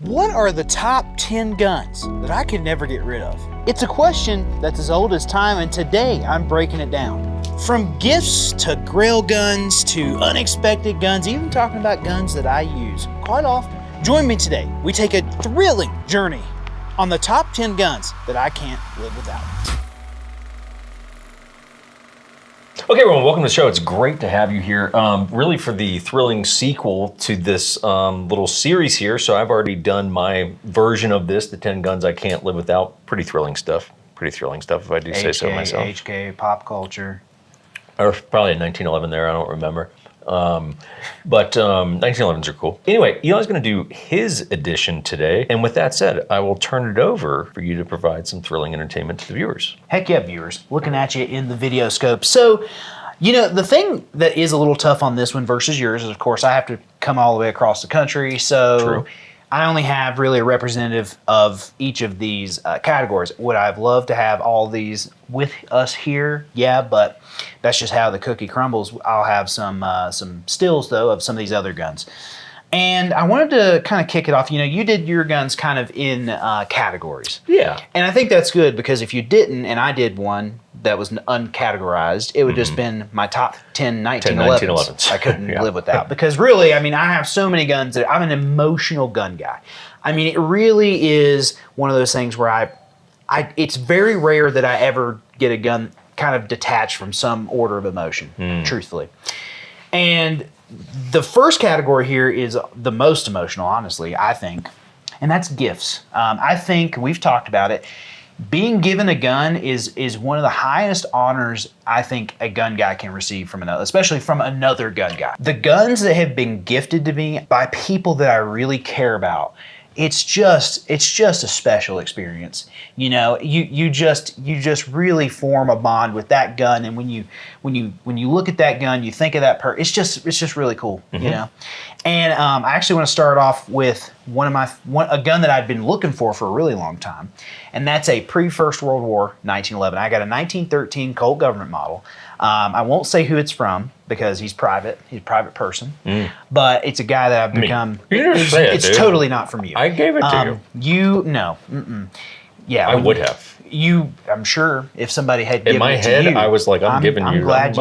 What are the top 10 guns that I could never get rid of? It's a question that's as old as time, and today I'm breaking it down. From gifts to Grail guns to unexpected guns, even talking about guns that I use quite often. Join me today. We take a thrilling journey on the top 10 guns that I can't live without. Okay, everyone, welcome to the show. It's great to have you here, really for the thrilling sequel to this little series here. So I've already done my version of this, the 10 guns I can't live without. Pretty thrilling stuff if I do say so myself. HK, pop culture. Or probably a 1911 there, I don't remember. But 1911s are cool. Anyway, Eli's going to do his edition today. And with that said, I will turn it over for you to provide some thrilling entertainment to the viewers. Heck yeah, viewers. Looking at you in the video scope. So, you know, the thing that is a little tough on this one versus yours is, of course, I have to come all the way across the country. So True. I only have really a representative of each of these categories. Would I have loved to have all these with us here? Yeah, but that's just how the cookie crumbles. I'll have some stills, though, of some of these other guns. And I wanted to kind of kick it off. You know, you did your guns kind of in categories. Yeah. And I think that's good because if you didn't, and I did one that was uncategorized, it would just been my top 10 1911s. I couldn't live without. Because really, I mean, I have so many guns that I'm an emotional gun guy. I mean, it really is one of those things where it's very rare that I ever get a gun kind of detached from some order of emotion, truthfully. And the first category here is the most emotional, honestly, I think, and that's gifts. I think we've talked about it. Being given a gun is one of the highest honors I think a gun guy can receive from another, especially from another gun guy. The guns that have been gifted to me by people that I really care about, it's just a special experience. You know, you just really form a bond with that gun, and when you look at that gun, you think of that it's just really cool, you know. And I actually want to start off with a gun that I'd been looking for a really long time, and that's a pre-First World War 1911. I got a 1913 Colt government model. I won't say who it's from because he's private. He's a private person. But it's a guy that I've become. It's totally not from you. I gave it to you. No. Yeah, I would have. I'm sure if somebody had given it to you. In my head, I was like, I'm giving you that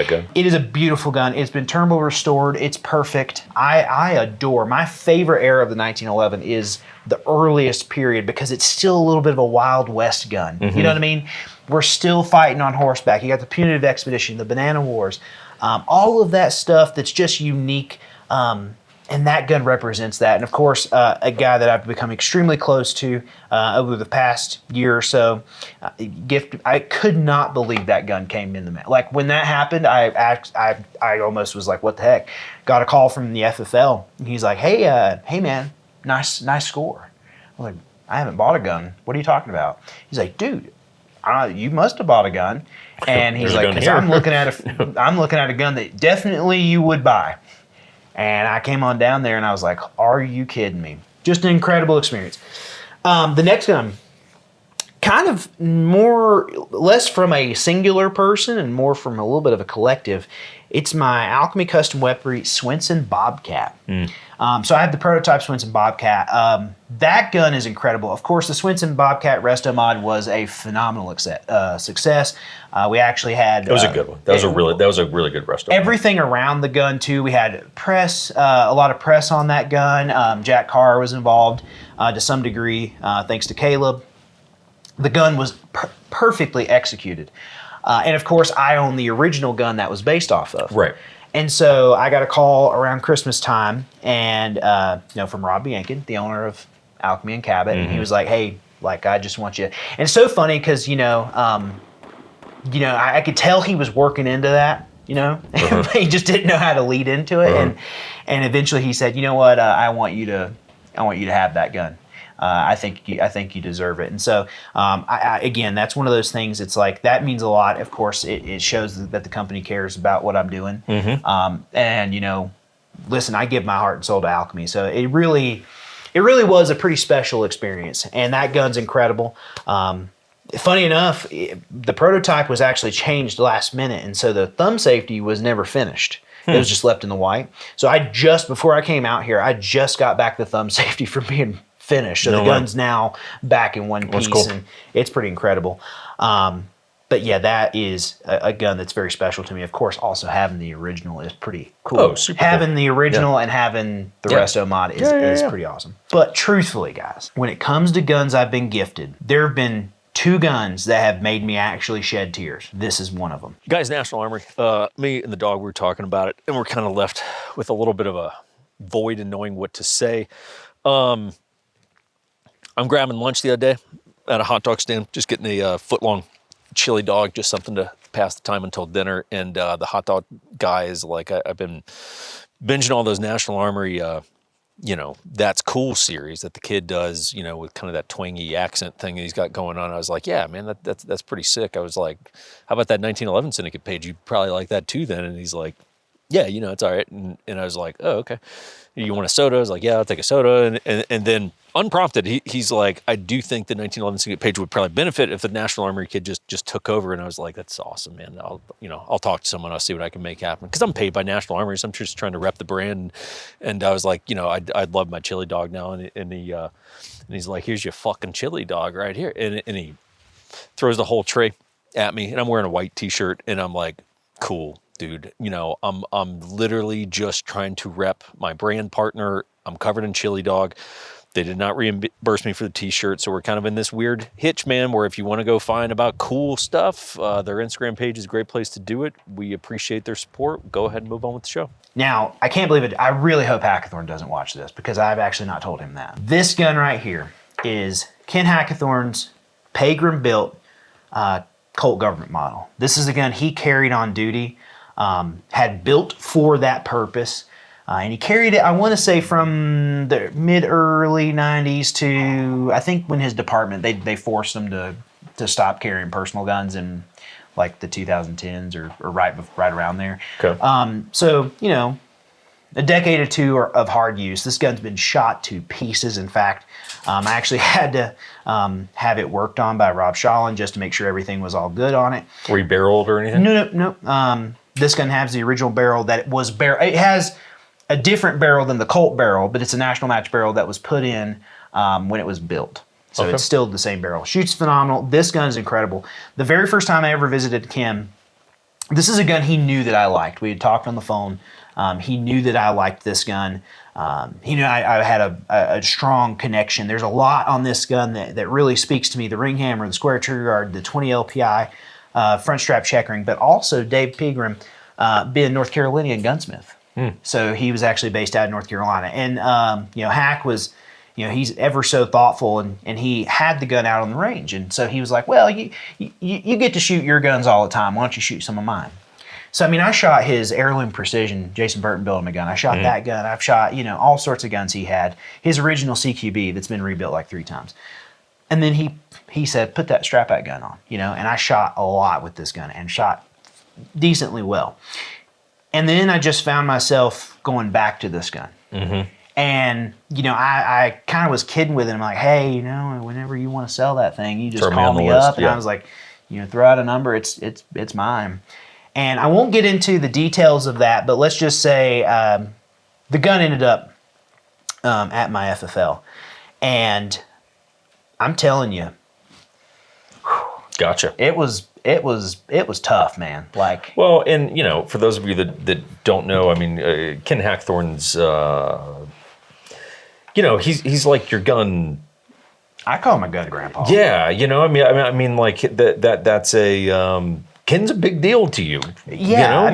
gun. It is a beautiful gun. It's been turbo restored. It's perfect. I adore. My favorite era of the 1911 is the earliest period because it's still a little bit of a Wild West gun. You know what I mean? We're still fighting on horseback. You got the Punitive Expedition, the Banana Wars, all of that stuff that's just unique. And that gun represents that. And of course, a guy that I've become extremely close to over the past year or so, I could not believe that gun came in the mail. Like when that happened, I almost was like, what the heck? Got a call from the FFL. And he's like, hey man, nice score. I was like, I haven't bought a gun. What are you talking about? He's like, dude, you must have bought a gun. And he's like, because I'm looking at a gun that definitely you would buy. And I came on down there and I was like, are you kidding me? Just an incredible experience. The next gun, kind of less from a singular person and more from a little bit of a collective. It's my Alchemy Custom Weaponry Swenson Bobcat. So I have the prototype Swenson Bobcat. That gun is incredible. Of course, the Swenson Bobcat Resto Mod was a phenomenal success. We actually had... It was a good one. That was a really good resto. Everything around the gun, too. We had press, a lot of press on that gun. Jack Carr was involved to some degree, thanks to Caleb. The gun was perfectly executed. And of course, I own the original gun that was based off of. Right. And so I got a call around Christmas time, and from Rob Biankin, the owner of Alchemy and Cabot, and he was like, "Hey, like I just want you." And it's so funny because I could tell he was working into that. He just didn't know how to lead into it, and eventually he said, "You know what? I want you to have that gun." I think you deserve it. And so, again, that's one of those things. It's like that means a lot. Of course, it shows that the company cares about what I'm doing. And listen, I give my heart and soul to Alchemy. So it really was a pretty special experience. And that gun's incredible. Funny enough, the prototype was actually changed last minute, and so the thumb safety was never finished. It was just left in the white. So before I came out here, I just got back the thumb safety from being finished. So the gun's now back in one piece, cool. and it's pretty incredible. But yeah, that is a gun that's very special to me. Of course, also having the original is pretty cool. Oh, super having cool. the original and having the resto mod is pretty awesome. But truthfully, guys, when it comes to guns I've been gifted, there have been 2 guns that have made me actually shed tears. This is one of them. Guys, National Armory, me and the dog, we were talking about it, and we're kind of left with a little bit of a void in knowing what to say. I'm grabbing lunch the other day at a hot dog stand, just getting a foot-long chili dog, just something to pass the time until dinner. And the hot dog guy is like, I've been binging all those National Armory, That's Cool series that the kid does, with kind of that twangy accent thing that he's got going on. I was like, yeah, man, that's pretty sick. I was like, how about that 1911 Syndicate page? You'd probably like that too then. And he's like, yeah, it's all right. And I was like, oh, okay. You want a soda? I was like, yeah, I'll take a soda. And then unprompted, he's like, I do think the 1911 Syndicate page would probably benefit if the National Armory kid just took over. And I was like, that's awesome, man. I'll talk to someone. I'll see what I can make happen. Because I'm paid by National Armory, so I'm just trying to rep the brand. And I was like, I'd love my chili dog now. And he's like, here's your fucking chili dog right here. And he throws the whole tray at me. And I'm wearing a white T-shirt. And I'm like, cool, dude. I'm literally just trying to rep my brand partner. I'm covered in chili dog. They did not reimburse me for the T-shirt, so we're kind of in this weird hitch, man, where if you want to go find about cool stuff, their Instagram page is a great place to do it. We appreciate their support. Go ahead and move on with the show. Now, I can't believe it. I really hope Hackathorn doesn't watch this because I've actually not told him that. This gun right here is Ken Hackathorn's Pegram-built Colt government model. This is a gun he carried on duty, had built for that purpose. And he carried it, I want to say, from the mid-early 90s to, I think when his department, they forced him to stop carrying personal guns in like the 2010s or right around there. Okay. So, a decade or two of hard use. This gun's been shot to pieces. In fact, I actually had to have it worked on by Rob Shallon just to make sure everything was all good on it. Were you barreled or anything? No. This gun has the original barrel that was It has a different barrel than the Colt barrel, but it's a National Match barrel that was put in when it was built. So It's still the same barrel. Shoots phenomenal. This gun is incredible. The very first time I ever visited Kim, this is a gun he knew that I liked. We had talked on the phone. He knew that I liked this gun. He knew I had a strong connection. There's a lot on this gun that really speaks to me. The ring hammer, the square trigger guard, the 20 LPI, front strap checkering, but also Dave Pegram being North Carolinian gunsmith. So he was actually based out of North Carolina. And, Hack was, he's ever so thoughtful and he had the gun out on the range. And so he was like, well, you get to shoot your guns all the time. Why don't you shoot some of mine? So, I shot his Heirloom Precision. Jason Burton built him a gun. I shot that gun. I've shot, all sorts of guns he had. His original CQB that's been rebuilt like 3 times. And then he said, put that strap-back gun on, and I shot a lot with this gun and shot decently well. And then I just found myself going back to this gun. Mm-hmm. And, I kind of was kidding with him. I'm like, hey, whenever you want to sell that thing, you just call me up. And I was like, throw out a number. It's mine. And I won't get into the details of that, but let's just say the gun ended up at my FFL. And I'm telling you. Gotcha. It was tough, man. Like, well, and for those of you that don't know, Ken Hackathorn's, he's like your gun. I call him a gun grandpa. Yeah, like that's a Ken's a big deal to you. Yeah,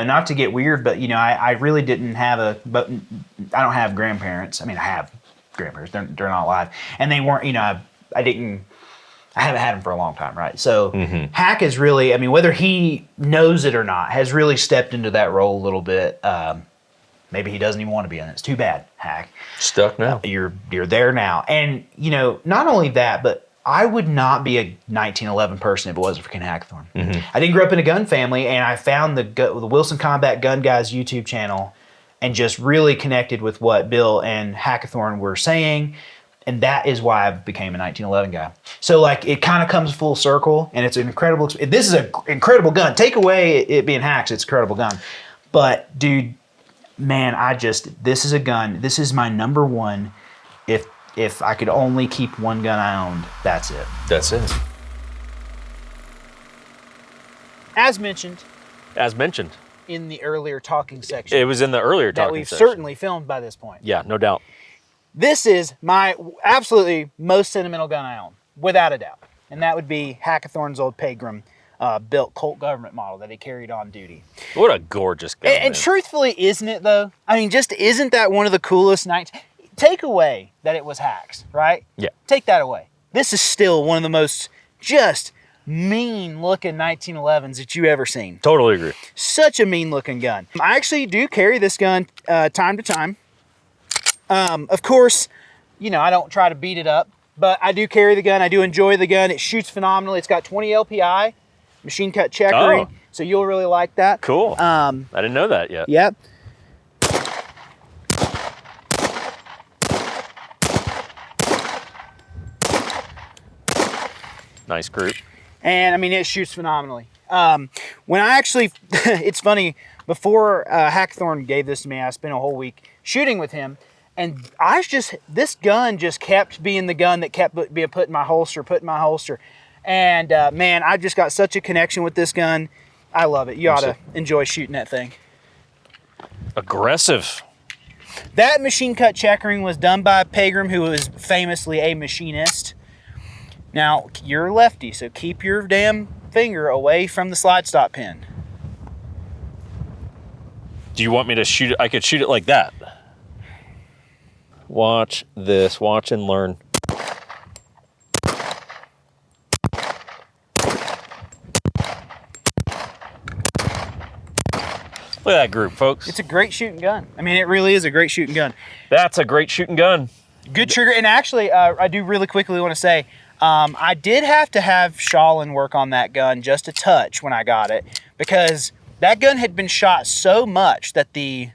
not to get weird, but I really didn't have but I don't have grandparents. I have grandparents. They're not alive, and they weren't. I haven't had him for a long time, right? So Hack is really, whether he knows it or not, has really stepped into that role a little bit. Maybe he doesn't even want to be in it. It's too bad, Hack. Stuck now. You're there now. And, not only that, but I would not be a 1911 person if it wasn't for Ken Hackathorn. Mm-hmm. I didn't grow up in a gun family, and I found the Wilson Combat Gun Guys YouTube channel and just really connected with what Bill and Hackathorn were saying. And that is why I became a 1911 guy. So like it kind of comes full circle, and it's an incredible. This is an incredible gun. Take away it being hacks, it's an incredible gun. But dude, man, this is a gun. This is my number one. If I could only keep one gun I owned, that's it. That's it. As mentioned in the earlier talking section, It was in the earlier that talking we've section. certainly filmed by this point. Yeah, no doubt. This is my absolutely most sentimental gun I own, without a doubt. And that would be Hackathorn's old Pegram built Colt government model that he carried on duty. What a gorgeous gun. And truthfully, isn't it though? I mean, just isn't that one of the coolest nights? Take away that it was hacks, right? Yeah. Take that away. This is still one of the most just mean looking 1911s that you ever seen. Totally agree. Such a mean looking gun. I actually do carry this gun time to time. Of course, you know, I don't try to beat it up, but I do carry the gun. I do enjoy the gun. It shoots phenomenally. It's got 20 LPI, machine cut checkering, so you'll really like that. Cool. I didn't know that yet. Yep. Nice group. And I mean, it shoots phenomenally. When I actually, it's funny, before Hackathorn gave this to me, I spent a whole week shooting with him. And this gun just kept being the gun that kept being put in my holster. And man, I just got such a connection with this gun. I love it. You ought to enjoy shooting that thing. Aggressive. That machine cut checkering was done by Pegram, who was famously a machinist. Now, you're a lefty, so keep your damn finger away from the slide stop pin. Do you want me to shoot it? I could shoot it like that. Watch this. Watch and learn. Look at that group, folks. It's a great shooting gun. I mean, it really is a great shooting gun. That's a great shooting gun. Good trigger. And actually, I do really quickly want to say, I did have to have Shalin work on that gun just a touch when I got it, because that gun had been shot so much that the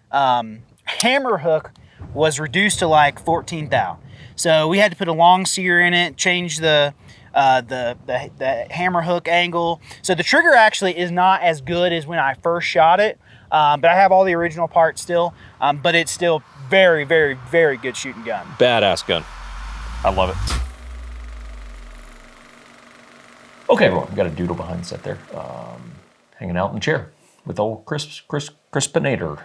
hammer hook was reduced to like 14 thou. So we had to put a long sear in it, change the hammer hook angle. So the trigger actually is not as good as when I first shot it, but I have all the original parts still, but it's still very, very, very good shooting gun. Badass gun. I love it. Okay, everyone, we got a doodle behind the set there, hanging out in the chair with old Crispinator.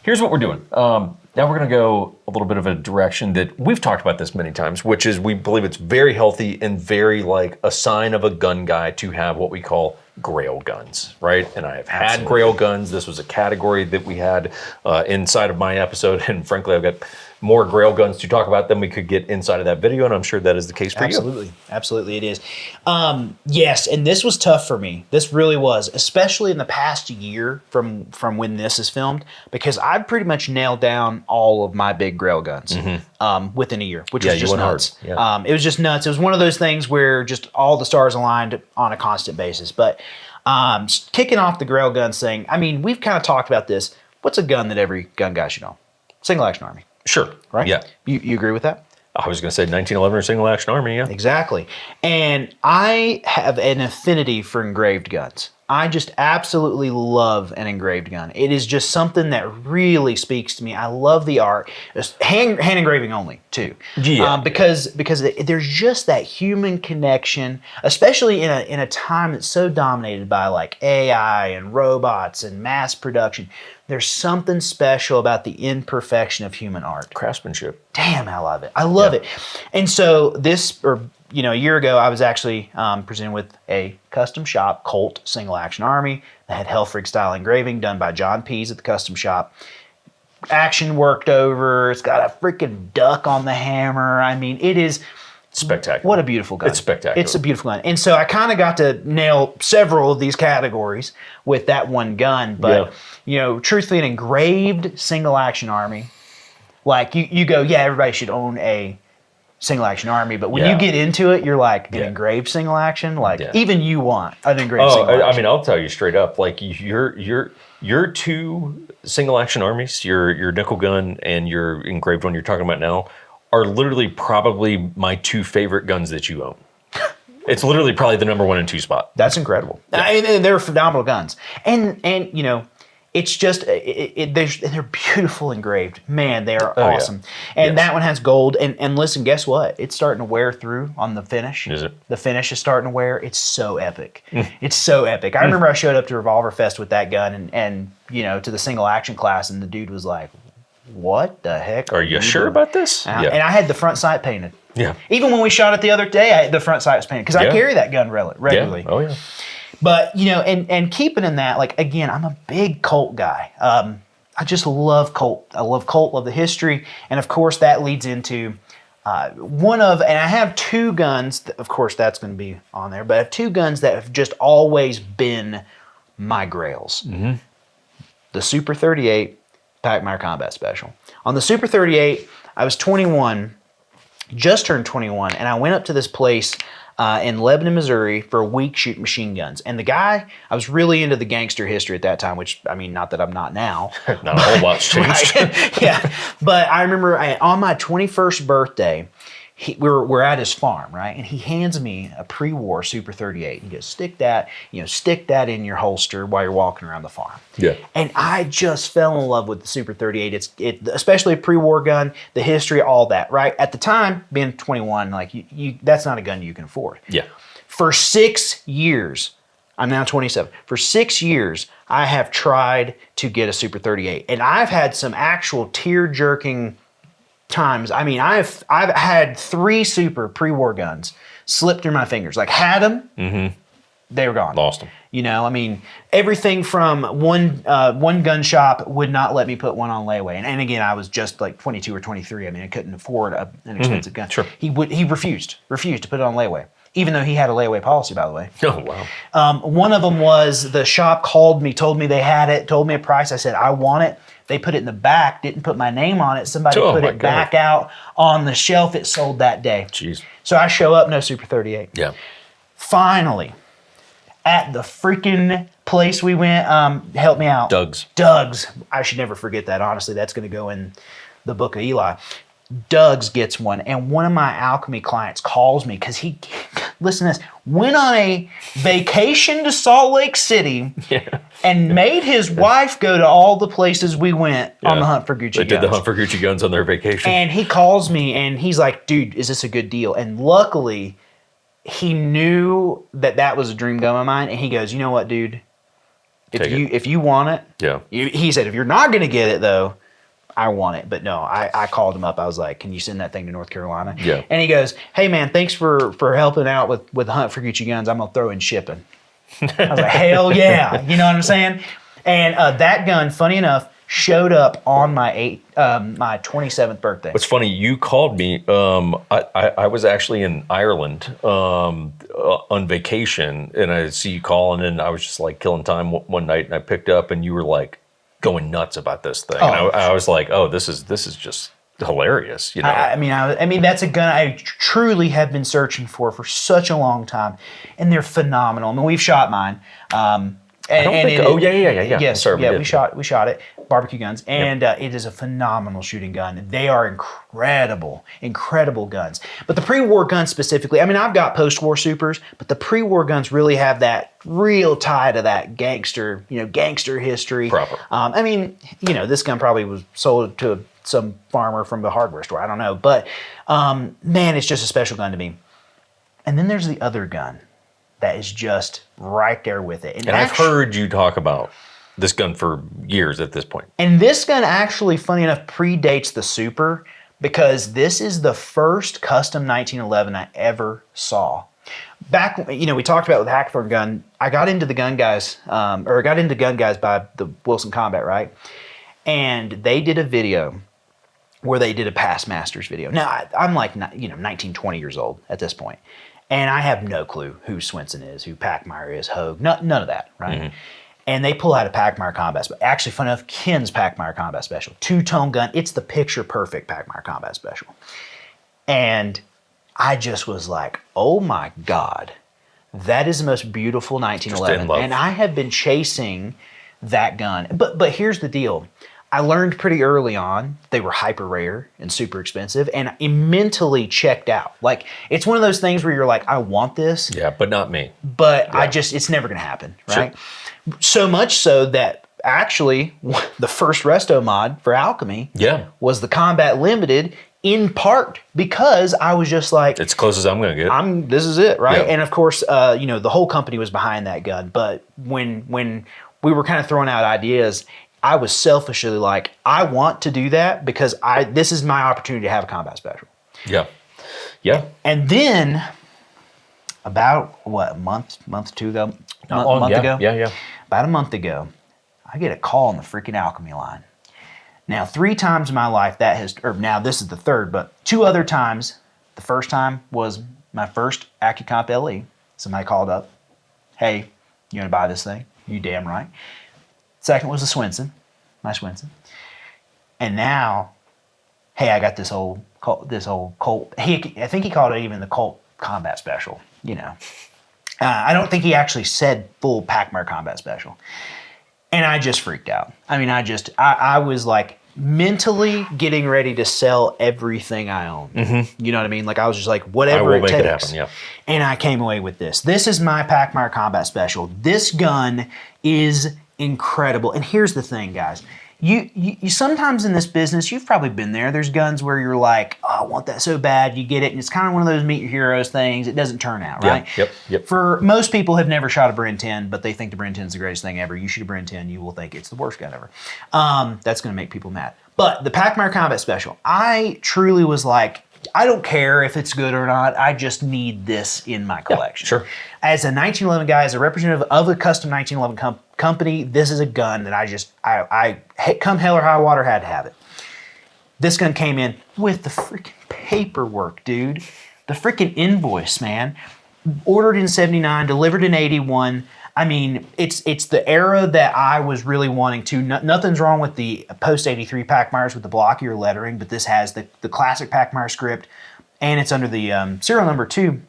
Here's what we're doing. Now we're going to go a little bit of a direction that we've talked about this many times, which is we believe it's very healthy and very like a sign of a gun guy to have what we call Grail guns, right? And I have had Grail guns. This was a category that we had inside of my episode, and frankly, I've got more Grail guns to talk about than we could get inside of that video, and I'm sure that is the case for you. Absolutely it is. Yes, and this was tough for me. This really was, especially in the past year from when this is filmed, because I've pretty much nailed down all of my big Grail guns within a year, which was just nuts. Yeah. It was just nuts. It was one of those things where just all the stars aligned on a constant basis. But kicking off the Grail guns thing, I mean, we've kind of talked about this. What's a gun that every gun guy should own? Single action Army. Sure. Right? Yeah. You agree with that? I was going to say 1911 or Single Action Army, yeah. Exactly. And I have an affinity for engraved guns. I just absolutely love an engraved gun. It is just something that really speaks to me. I love the art. Hand engraving only, too. Yeah. Because there's just that human connection, especially in a time that's so dominated by like AI and robots and mass production. There's something special about the imperfection of human art. Craftsmanship. Damn, I love it. I love it. And so a year ago, I was actually presented with a custom shop, Colt Single Action Army, that had Helfrich style engraving done by John Pease at the custom shop. Action worked over. It's got a freaking duck on the hammer. I mean, it is spectacular. What a beautiful gun. It's spectacular. It's a beautiful gun. And so I kind of got to nail several of these categories with that one gun. But, truthfully, an engraved Single Action Army, like you go, yeah, everybody should own a Single Action Army, but when you get into it, you're like an engraved single action. Like even you want an engraved single action. I mean, I'll tell you straight up. Like your two Single Action Armies, your nickel gun and your engraved one you're talking about now, are literally probably my two favorite guns that you own. It's literally probably the number 1 and 2 spot. That's incredible. Yeah. And they're phenomenal guns. And you know, it's just, they're beautiful engraved. Man, they are awesome. Yeah. And that one has gold. And listen, guess what? It's starting to wear through on the finish. Is it? The finish is starting to wear. It's so epic. It's so epic. I remember I showed up to Revolver Fest with that gun and you know, to the single action class, and the dude was like, what the heck? Are you sure about this? Yeah. And I had the front sight painted. Yeah. Even when we shot it the other day, the front sight was painted because I carry that gun regularly. Yeah. Oh, yeah. But, you know, and keeping in that, like, again, I'm a big Colt guy. I just love Colt. I love Colt, love the history. And, of course, that leads into and I have two guns, of course, that's going to be on there, but I have two guns that have just always been my grails. Mm-hmm. The Super 38 Packmeyer Combat Special. On the Super 38, I was 21, just turned 21, and I went up to this place in Lebanon, Missouri for a week shooting machine guns. And the guy, I was really into the gangster history at that time, which, I mean, not that I'm not now. Not a whole lot's changed. Right? Yeah. But I remember on my 21st birthday, we're at his farm, right? And he hands me a pre-war Super 38. He goes, stick that in your holster while you're walking around the farm. Yeah. And I just fell in love with the Super 38. Especially a pre-war gun, the history, all that, right? At the time, being 21, like that's not a gun you can afford. Yeah. For 6 years, I'm now 27. For 6 years, I have tried to get a Super 38, and I've had some actual tear-jerking times. I mean, I've had 3 Super pre-war guns slip through my fingers. Like, had them, they were gone. Lost them. You know, I mean, everything from one gun shop would not let me put one on layaway. And again, I was just like 22 or 23. I mean, I couldn't afford an expensive gun. Sure. He refused to put it on layaway, even though he had a layaway policy, by the way. Oh, wow. One of them was the shop called me, told me they had it, told me a price. I said, I want it. They put it in the back, didn't put my name on it. Somebody put it back out on the shelf. It sold that day. Jeez. So I show up, no Super 38. Yeah. Finally, at the freaking place we went, help me out. Doug's. I should never forget that, honestly. That's going to go in the book of Eli. Doug's gets one, and one of my Alchemy clients calls me because he, listen to this, went on a vacation to Salt Lake City and made his wife go to all the places we went on the hunt for Gucci guns. They did the hunt for Gucci guns on their vacation. And he calls me and he's like, dude, is this a good deal? And luckily, he knew that was a dream gun of mine, and he goes, you know what, dude? If you want it, he said, if you're not going to get it, though, I want it. But no, I called him up. I was like, can you send that thing to North Carolina? Yeah. And he goes, hey, man, thanks for helping out with the hunt for Gucci guns. I'm going to throw in shipping. I was like, hell yeah. You know what I'm saying? And that gun, funny enough, showed up on my 27th birthday. What's funny, you called me. I was actually in Ireland on vacation, and I see you calling, and I was just like killing time one night, and I picked up, and you were like going nuts about this thing. And I was like, oh, this is just hilarious. You know, I mean, that's a gun I truly have been searching for such a long time, and they're phenomenal. I mean, we've shot mine. Yes, sorry, we shot it, barbecue guns, and it is a phenomenal shooting gun. They are incredible guns. But the pre-war guns specifically, I mean, I've got post-war supers, but the pre-war guns really have that real tie to that gangster history. Proper. I mean, this gun probably was sold to some farmer from the hardware store. I don't know, but man, it's just a special gun to me. And then there's the other gun that is just right there with it. And I've heard you talk about this gun for years at this point. And this gun actually, funny enough, predates the Super, because this is the first custom 1911 I ever saw. Back, we talked about with the Hackthorn gun, I got into gun guys by the Wilson Combat, right? And they did a video where they did a past masters video. Now, I'm like, 19, 20 years old at this point. And I have no clue who Swenson is, who Packmeyer is, Hogue, none of that, right? Mm-hmm. And they pull out a Packmeyer Combat Special. Actually, fun enough, Ken's Packmeyer Combat Special. 2-tone gun. It's the picture-perfect Packmeyer Combat Special. And I just was like, oh my God, that is the most beautiful 1911. And I have been chasing that gun. But here's the deal. I learned pretty early on they were hyper rare and super expensive, and I mentally checked out. Like, it's one of those things where you're like, I want this. Yeah, but not me. But it's never going to happen, right? Sure. So much so that actually the first resto mod for Alchemy was the Combat Limited, in part because I was just like, it's close as I'm going to get. This is it, right? Yeah. And of course, the whole company was behind that gun. But when we were kind of throwing out ideas, I was selfishly like, I want to do that because this is my opportunity to have a combat special. Yeah. Yeah. And then about a month ago? Yeah. About a month ago, I get a call on the freaking Alchemy line. Now, 3 times in my life now this is the third, but 2 other times. The first time was my first AccuComp LE. Somebody called up, hey, you want to buy this thing? You damn right. Second was my Swinson. And now, hey, I got this old Colt. I think he called it even the Colt Combat Special, I don't think he actually said full Packmar Combat Special. And I just freaked out. I mean, I was like mentally getting ready to sell everything I own. Mm-hmm. You know what I mean? Like, I was just like, whatever it takes. I will make it happen, yeah. And I came away with this. This is my Packmar Combat Special. This gun is incredible. And here's the thing, guys. You sometimes in this business, you've probably been there. There's guns where you're like, oh, I want that so bad. You get it, and it's kind of one of those meet your heroes things. It doesn't turn out, right? Yep. For most people have never shot a Bren 10, but they think the Bren 10 is the greatest thing ever. You shoot a Bren 10, you will think it's the worst gun ever. That's going to make people mad. But the Packmar Combat Special, I truly was like, I don't care if it's good or not. I just need this in my collection. Yeah, sure. As a 1911 guy, as a representative of a custom 1911 company, this is a gun that I come hell or high water, had to have it. This gun came in with the freaking paperwork, dude. The freaking invoice, man. Ordered in 79, delivered in 81. I mean, it's the era that I was really wanting to. Nothing's wrong with the post-83 Packmars with the blockier lettering, but this has the classic Packmar script, and it's under the serial number 2.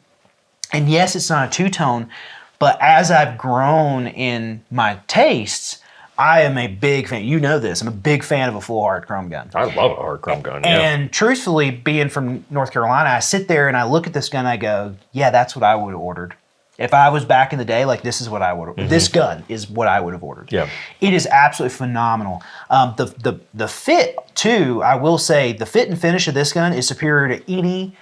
And yes, it's not a two-tone, but as I've grown in my tastes, I am a big fan. You know this. I'm a big fan of a full hard chrome gun. I love a hard chrome gun, And truthfully, being from North Carolina, I sit there and I look at this gun, I go, yeah, that's what I would have ordered. If I was back in the day, like, this is what I would have. Mm-hmm. This gun is what I would have ordered. Yeah, it is absolutely phenomenal. The fit too. I will say the fit and finish of this gun is superior to any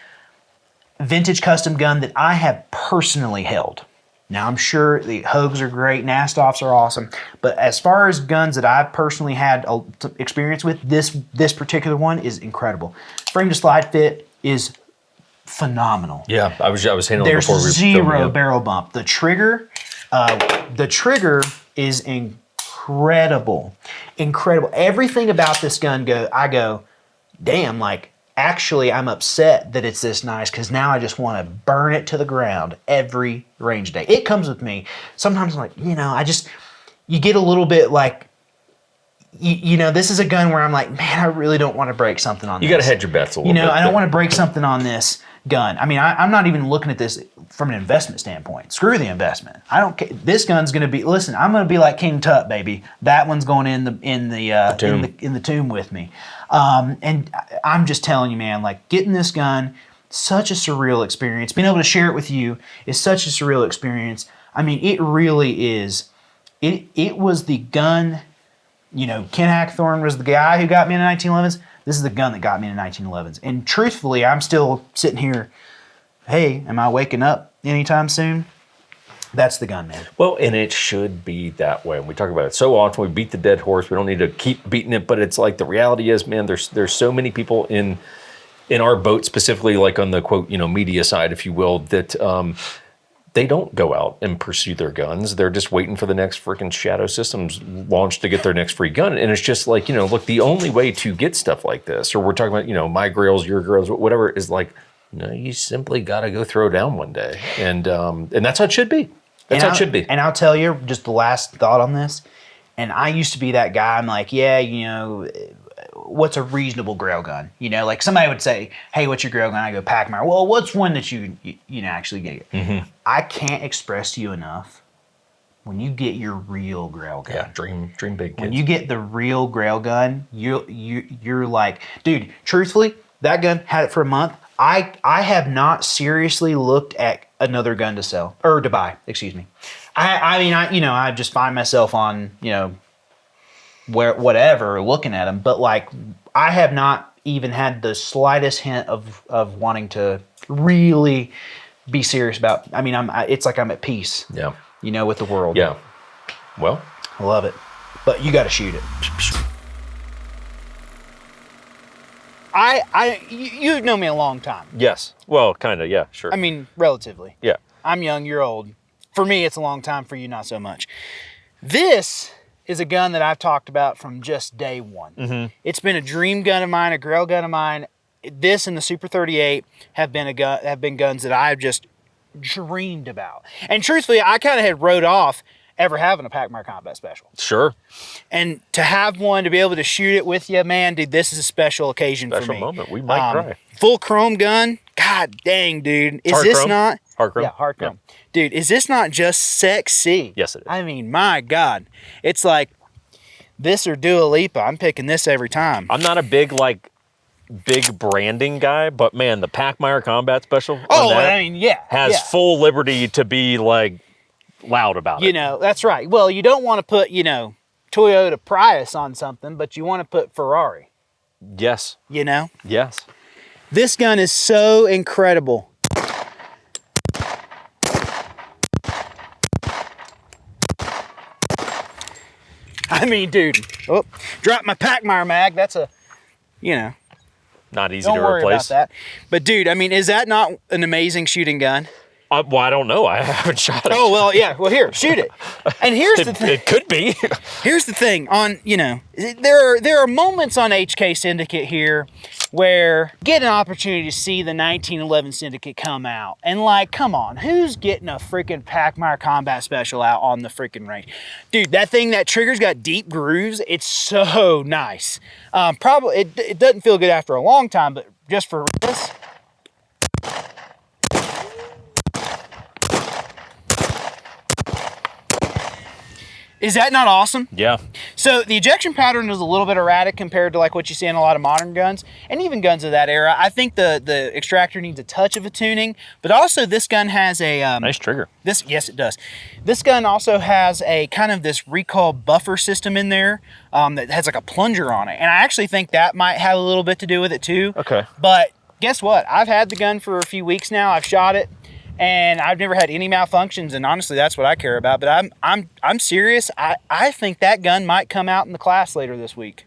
vintage custom gun that I have personally held. Now, I'm sure the Hogues are great, Nastoffs are awesome, but as far as guns that I've personally had experience with, this particular one is incredible. Frame to slide fit is phenomenal. Yeah, I was handling There's before we zero barrel bump. The trigger is incredible. Everything about this gun I go, damn, like, actually, I'm upset that it's this nice because now I just want to burn it to the ground every range day. It comes with me. Sometimes I'm like, you get a little bit like, this is a gun where I'm like, man, I really don't want to break something on this. You got to hedge your bets a little bit. I don't want to break something on this gun. I mean, I'm not even looking at this from an investment standpoint. Screw the investment. I don't care. This gun's going to be, listen, I'm going to be like King Tut, baby. That one's going in the tomb with me. And I'm just telling you, man, like, getting this gun, such a surreal experience. Being able to share it with you is such a surreal experience. I mean, it really is. It was the gun, Ken Hackthorne was the guy who got me in the 1911s. This is the gun that got me in the 1911s. And truthfully, I'm still sitting here, hey, am I waking up anytime soon? That's the gun, man. Well, and it should be that way. We talk about it so often. We beat the dead horse. We don't need to keep beating it. But it's like the reality is, man, there's so many people in our boat, specifically like on the quote, media side, if you will, that they don't go out and pursue their guns. They're just waiting for the next freaking Shadow Systems launch to get their next free gun. And it's just like, look, the only way to get stuff like this, or we're talking about, my Grails, your Grails, whatever, is like, you simply got to go throw down one day. And that's how it should be. That's how it should be. And I'll tell you, just the last thought on this, and I used to be that guy, I'm like, yeah, what's a reasonable Grail gun? Like somebody would say, hey, what's your Grail gun? I go, Packmar. Well, what's one that you actually get? Mm-hmm. I can't express to you enough when you get your real Grail gun. Yeah, dream big, kids. When you get the real Grail gun, you're like, dude, truthfully, that gun had it for a month. I have not seriously looked at another gun to sell or to buy, excuse me. I just find myself on, whatever, looking at them, but like I have not even had the slightest hint of wanting to really be serious about. It's like I'm at peace. Yeah. With the world. Yeah. Well, I love it. But you got to shoot it. You've known me a long time. yes. Well, kind of. Yeah. Sure. Relatively. yeah. I'm young, you're old. For me, it's a long time. For you, not so much. This is a gun that I've talked about from just day one. Mm-hmm. It's been a dream gun of mine, a Grail gun of mine. This and the Super 38 have been guns that I've just dreamed about. And truthfully, I kind of had wrote off ever having a Packmire Combat Special. Sure. And to have one, to be able to shoot it with you, man, dude, this is a special occasion for me. Special moment. We might cry. Full chrome gun. God dang, dude. Is this chrome? not? Hard chrome? Yeah, hard chrome. Yeah. Dude, is this not just sexy? Yes, it is. My God. It's like this or Dua Lipa. I'm picking this every time. I'm not a big branding guy, but man, the Packmire Combat Special has full liberty to be like loud about it. That's right. Well, you don't want to put, Toyota Prius on something, but you want to put Ferrari. Yes. Yes. This gun is so incredible. Dude. Oh, drop my Packmire mag. That's a, not easy don't to worry replace. about that. But dude, is that not an amazing shooting gun? Well, I don't know. I haven't shot it. Oh, well, yeah. Well, here, shoot it. And here's the thing. It could be. Here's the thing. There are moments on HK Syndicate here where you get an opportunity to see the 1911 Syndicate come out. And come on, who's getting a freaking Packmire Combat Special out on the freaking range? Dude, that trigger's got deep grooves. It's so nice. Probably, it doesn't feel good after a long time, but just for this. Is that not awesome? Yeah. So the ejection pattern is a little bit erratic compared to what you see in a lot of modern guns and even guns of that era. I think the extractor needs a touch of a tuning, but also this gun has a nice trigger. Yes, it does. This gun also has a kind of this recoil buffer system in there that has a plunger on it, and I actually think that might have a little bit to do with it too. Okay. But guess what? I've had the gun for a few weeks now. I've shot it. And I've never had any malfunctions, and honestly, that's what I care about. But I'm serious. I think that gun might come out in the class later this week.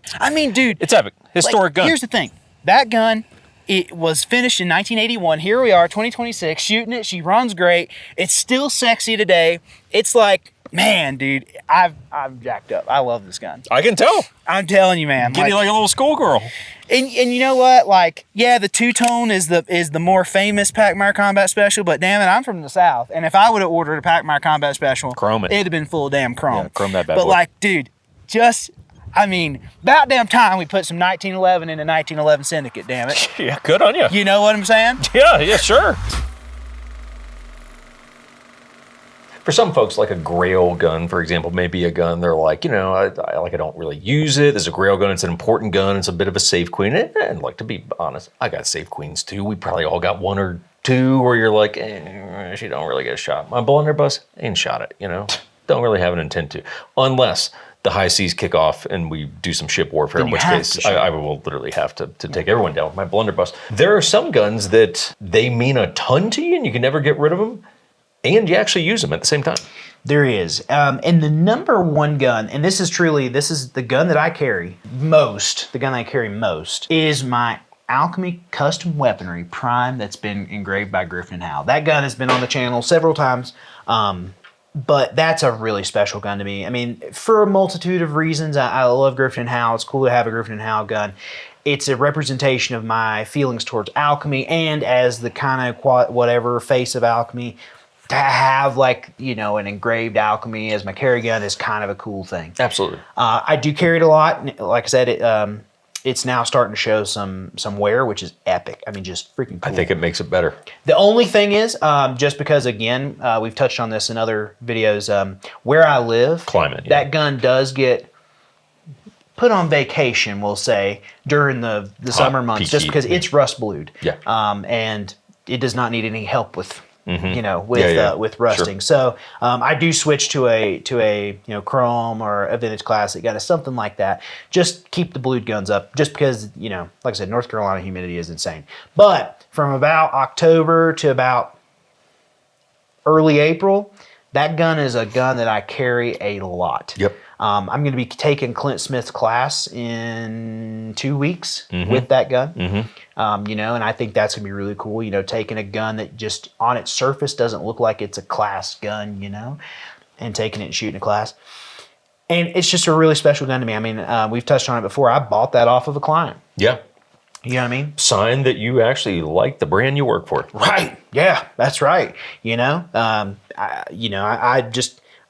Dude, it's epic, historic gun. Here's the thing: that gun, it was finished in 1981. Here we are, 2026, shooting it. She runs great. It's still sexy today. It's like, man, dude, I'm jacked up. I love this gun. I can tell. I'm telling you, man. Give you like a little schoolgirl. And you know what? The two-tone is the more famous Packmire Combat Special, but damn it, I'm from the South. And if I would have ordered a Packmire Combat Special, chrome it. It'd have been full of damn chrome. Yeah, chrome that bad but boy. Dude, about damn time we put some 1911 in the 1911 Syndicate, damn it. Yeah, good on you. You know what I'm saying? Yeah, sure. For some folks, like a Grail gun, for example, may be a gun they're like, I don't really use it. There's a Grail gun. It's an important gun. It's a bit of a safe queen. And to be honest, I got safe queens too. We probably all got one or two where you're like, she don't really get a shot. My blunderbuss ain't shot it, Don't really have an intent to. Unless the high seas kick off and we do some ship warfare, in which case I will literally have to take everyone down with my blunderbuss. There are some guns that they mean a ton to you and you can never get rid of them. And you actually use them at the same time. There is. And the number one gun, and this is the gun that I carry most, is my Alchemy Custom Weaponry Prime that's been engraved by Griffin and Howe. That gun has been on the channel several times, but that's a really special gun to me. For a multitude of reasons, I love Griffin and Howe. It's cool to have a Griffin and Howe gun. It's a representation of my feelings towards alchemy, and as the kind of face of alchemy, to have an engraved alchemy as my carry gun is kind of a cool thing. Absolutely. I do carry it a lot. Like I said, It's now starting to show some wear, which is epic. I mean, just freaking cool. I think it makes it better. The only thing is, just because, again, we've touched on this in other videos, where I live, Climate, that gun does get put on vacation, we'll say, during the summer months, peaky, just because it's rust blued. Yeah. And it does not need any help with, Mm-hmm. with rusting. Sure. So I do switch to a chrome or a vintage classic gun, something like that. Just keep the blued guns up, just because, like I said, North Carolina humidity is insane. But from about October to about early April, that gun is a gun that I carry a lot. Yep. I'm going to be taking Clint Smith's class in 2 weeks Mm-hmm. with that gun. Mm-hmm. And I think that's going to be really cool, taking a gun that just on its surface doesn't look like it's a class gun, and taking it and shooting a class. And it's just a really special gun to me. I mean, we've touched on it before. I bought that off of a client. Yeah. You know what I mean? Sign that you actually like the brand you work for. Right. Yeah, that's right.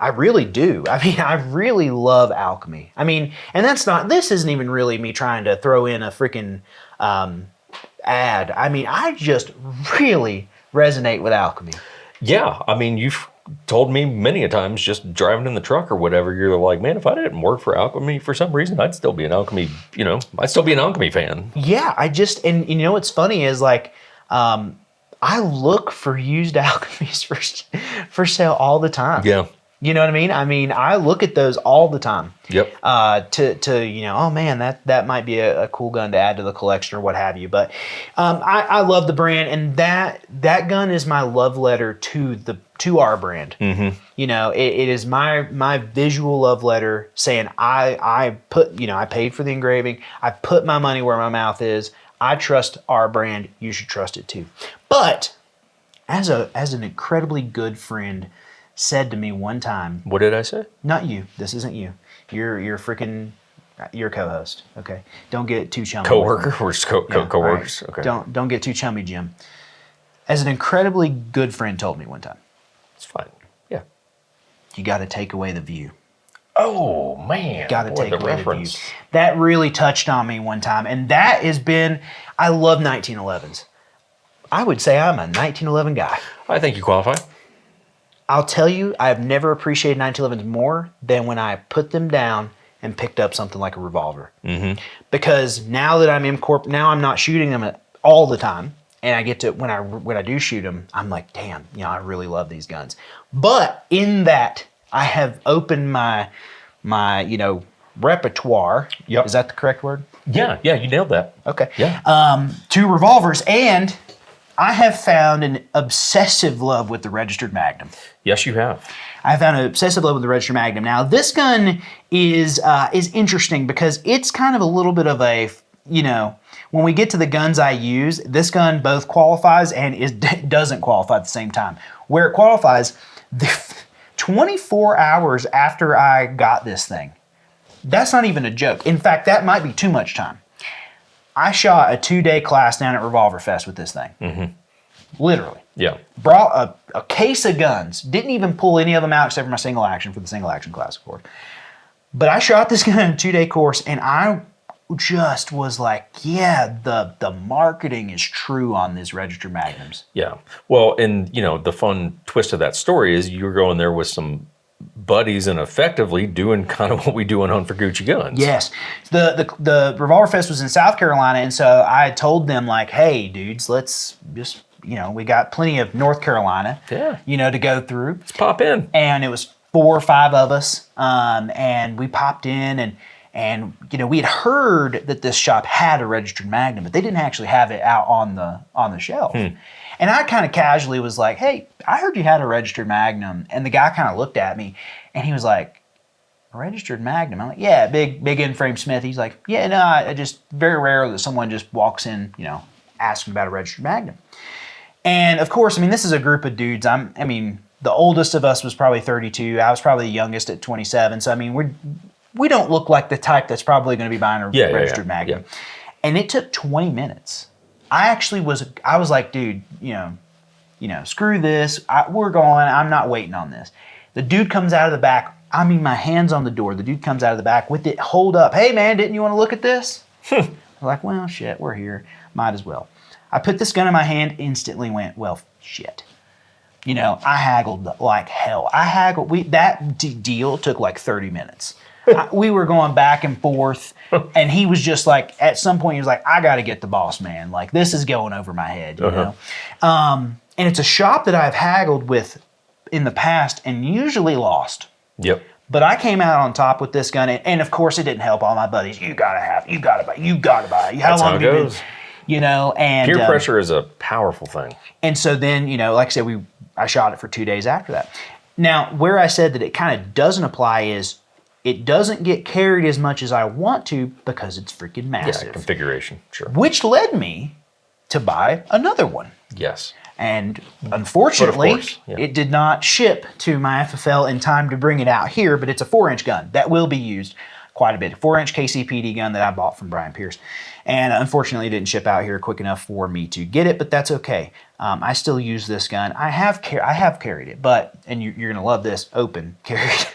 I really do. I mean, I really love Alchemy. I mean, and this isn't even really me trying to throw in a freaking ad. I mean, I just really resonate with Alchemy. Yeah. I mean, you've told me many a times just driving in the truck or whatever, you're like, man, if I didn't work for Alchemy for some reason, I'd still be an Alchemy, I'd still be an Alchemy fan. Yeah, and what's funny is like, I look for used Alchemies for sale all the time. Yeah. You know what I mean? I mean, I look at those all the time. Yep. Oh man, that might be a cool gun to add to the collection or what have you. But I love the brand, and that gun is my love letter to our brand. Mm-hmm. It is my visual love letter saying I paid for the engraving. I put my money where my mouth is. I trust our brand. You should trust it too. But as an incredibly good friend said to me one time. What did I say? Not you. This isn't you. You're freaking your co-host. Okay. Don't get too chummy. Coworker or just coworkers. Right. Okay. Don't get too chummy, Jim. As an incredibly good friend told me one time. It's fine. Yeah. You got to take away the view. Oh man. Got to take away the view. That really touched on me one time, and that has been. I love 1911s. I would say I'm a 1911 guy. I think you qualify. I'll tell you, I have never appreciated 1911s more than when I put them down and picked up something like a revolver. Mm-hmm. Because now that I'm now I'm not shooting them all the time, and I get to when I do shoot them, I'm like, damn, I really love these guns. But in that, I have opened my repertoire. Yep. Is that the correct word? Yeah, you nailed that. Okay. Yeah. To revolvers, and I have found an obsessive love with the registered Magnum. Yes, you have. I found an obsessive love with the registered Magnum. Now, this gun is interesting because it's kind of a little bit of a, when we get to the guns I use, this gun both qualifies and doesn't qualify at the same time. Where it qualifies, 24 hours after I got this thing, that's not even a joke. In fact, that might be too much time. I shot a 2-day class down at Revolver Fest with this thing. Mm-hmm. Literally. Yeah. Brought a case of guns. Didn't even pull any of them out except for my single action for the single action class, of course. But I shot this gun in a 2-day course, and I just was like, yeah, the marketing is true on these registered Magnums. Yeah. Well, and the fun twist of that story is you're going there with some buddies and effectively doing kind of what we do on Hunt for Gucci Guns. Yes. The Revolver Fest was in South Carolina, and so I told them, like, hey, dudes, let's just, we got plenty of North Carolina, to go through. Let's pop in. And it was 4 or 5 of us, and we popped in, and we had heard that this shop had a registered Magnum, but they didn't actually have it out on the shelf. And I kind of casually was like, hey, I heard you had a registered Magnum. And the guy kind of looked at me and he was like, a registered Magnum? I'm like, yeah, big in-frame Smith. He's like, yeah, no, I just, very rare that someone just walks in, asking about a registered Magnum. And of course, this is a group of dudes. The oldest of us was probably 32. I was probably the youngest at 27. So, we don't look like the type that's probably going to be buying a registered Magnum. Yeah. And it took 20 minutes. I was like, dude, screw this. We're going. I'm not waiting on this. The dude comes out of the back. My hand's on the door. The dude comes out of the back with it hold up. Hey, man, didn't you want to look at this? Like, well, shit, we're here. Might as well. I put this gun in my hand, instantly went, well, shit. You know, I haggled like hell. That deal took like 30 minutes. We were going back and forth, and he was just like, at some point, he was like, I got to get the boss man. Like, this is going over my head, you know? And it's a shop that I've haggled with in the past and usually lost. Yep. But I came out on top with this gun, and of course, it didn't help all my buddies. You gotta buy it. How long have you been? You know, and peer pressure is a powerful thing. And so then, you know, like I said, I shot it for 2 days after that. Now, where I said that it kind of doesn't apply is it doesn't get carried as much as I want to because it's freaking massive. Yeah, configuration, sure. Which led me to buy another one. Yes. And unfortunately, yeah. It did not ship to my FFL in time to bring it out here, but it's a 4-inch gun that will be used quite a bit. 4-inch KCPD gun that I bought from Brian Pierce. And unfortunately, it didn't ship out here quick enough for me to get it, but that's okay. I still use this gun. I have carried it, but, and you're going to love this, open carried.